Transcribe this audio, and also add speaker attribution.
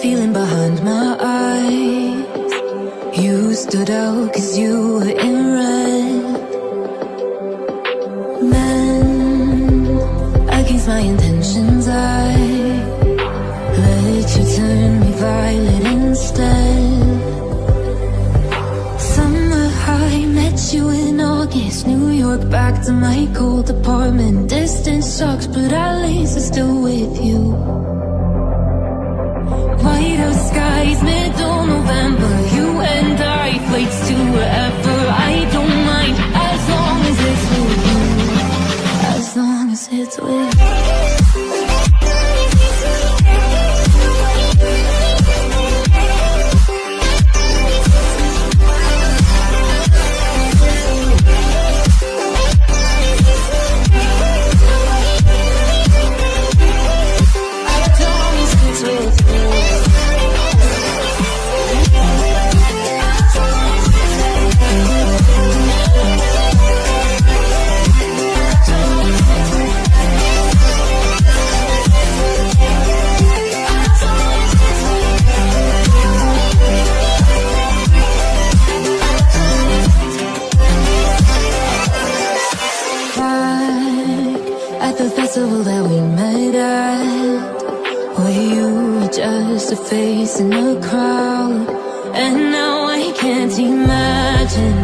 Speaker 1: feeling behind my eyes. You stood out 'cause you were in red. Men against my intentions, I let you turn me violet instead. Summer high, met you in August. New York, back to my cold apartment. Distance sucks, but at least I'm still with you. White out skies, middle November. You and I, flights to wherever. I don't mind, as long as it's with you. As long as it's with you. At the festival that we met at, where you were just a face in the crowd. And now I can't imagine